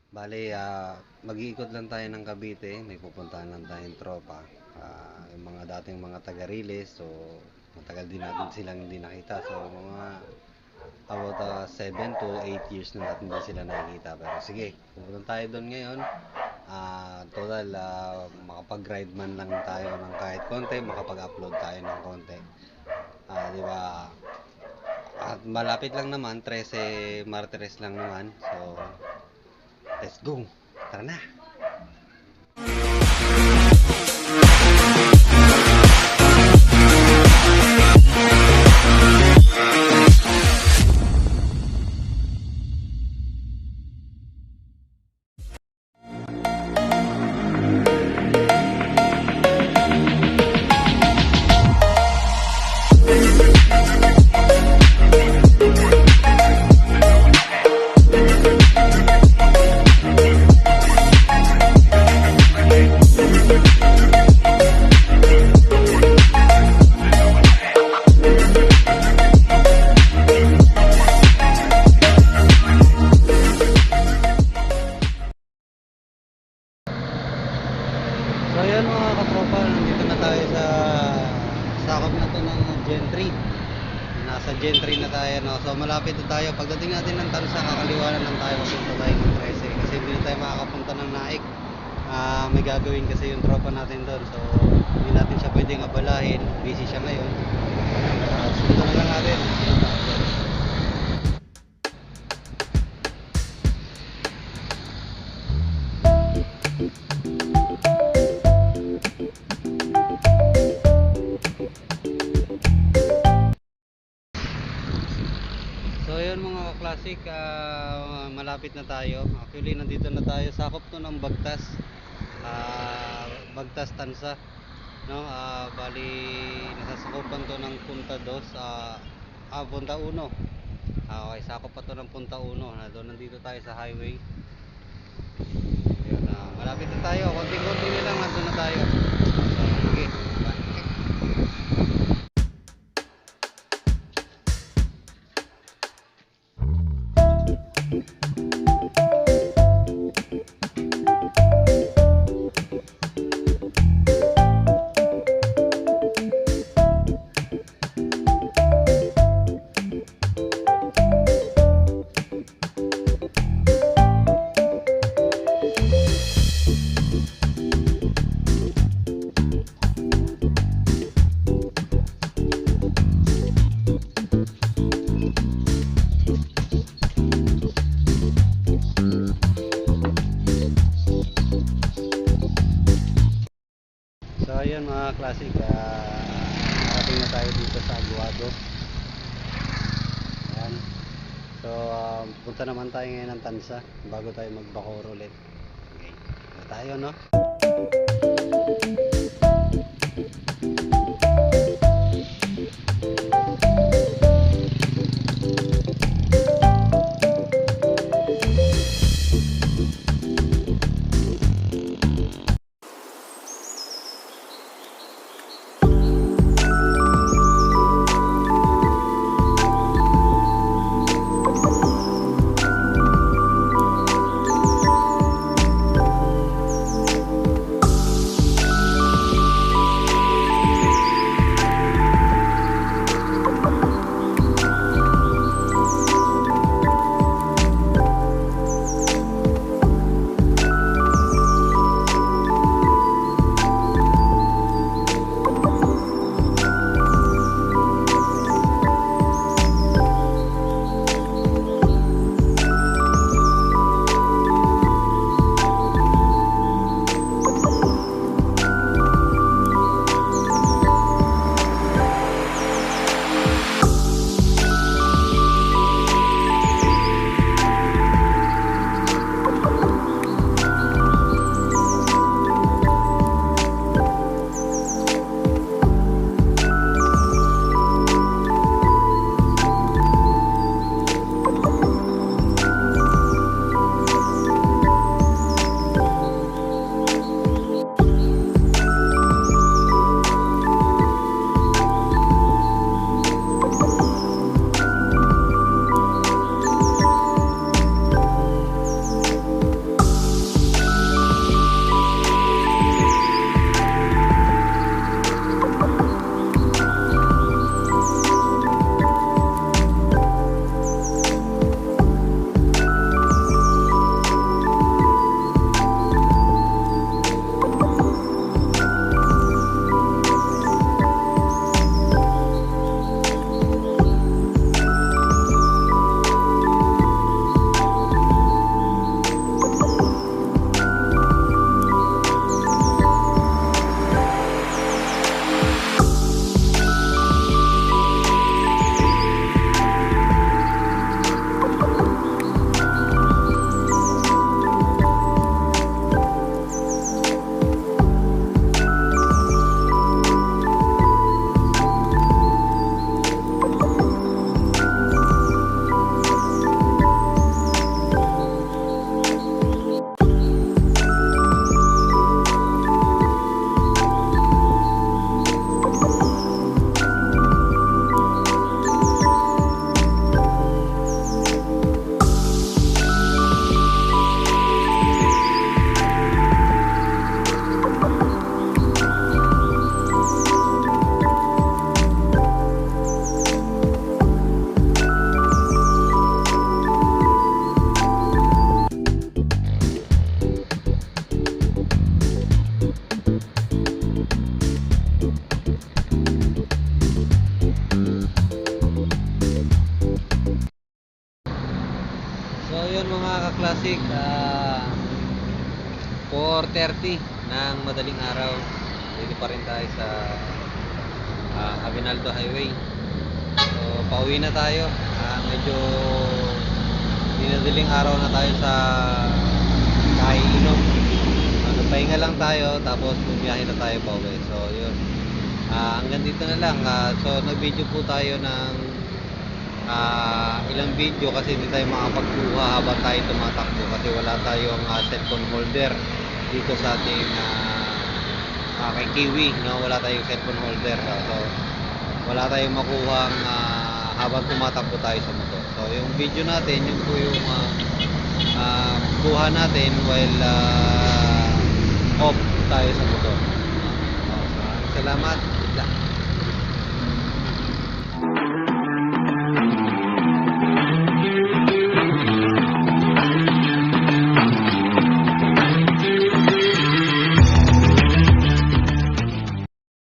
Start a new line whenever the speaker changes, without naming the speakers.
Bale, mag-iikot lang tayo ng Cavite. May pupuntahan lang tayong tropa. Yung mga dating mga taga-Riles. So, matagal din natin silang hindi nakita. So, mga about 7 to 8 years na natin hindi sila nakikita. Pero sige, pupunta tayo doon ngayon. Total, makapag-ride man lang tayo ng kahit konti. Makapag-upload tayo ng konti. Di ba? At malapit lang naman, 13 Martires lang naman. So, let's go. Tara na. So yun mga katropa, nandito na tayo sa sakop na to ng Gentry. Nasa Gentry na tayo, no? So malapit na tayo. Pagdating natin ng Tansa, kakaliwanan lang tayo. Papunta tayo ng 13 kasi hindi na tayo makakapunta ng Naik. May gagawin kasi yung tropa natin doon. So hindi natin siya pwedeng abalahin. Busy siya ngayon. Sunod na lang natin. So yun mga ka-classic, malapit na tayo. Actually nandito na tayo, sakop to ng Bagtas. Bagtas Tansa, no? Bali nasasakupan to ng Punta 2, Punta 1. Okay, sakop pa to ng Punta 1. Nandito tayo sa highway. Yun, malapit na tayo, konting-konti na lang nandun na tayo. So sige, so ayun mga classic, narating na tayo dito sa Aguado. Ayan. So punta naman tayo ngayon ng Tansa bago tayo mag-Bacoor ulit. Okay, na tayo, no? 4:30 ng madaling araw. Dito pa rin tayo sa Aguinaldo Highway. So, pauwi na tayo. Medyo dinadaling araw na tayo sa Kaiinom. Pahinga lang tayo, tapos bumiyahe na tayo pauwi. So, yun. Hanggang dito na lang. So, nag-video po tayo ng ilang video kasi hindi tayo makapagkuha habang tayo tumatakbo kasi wala tayong cellphone holder dito sa ating kay Kiwi, no? Wala tayong cellphone holder. So, wala tayong makuhang habang tumatakbo tayo sa motor. So, yung video natin, yun po yung kuha natin while off tayo sa motor. Salamat.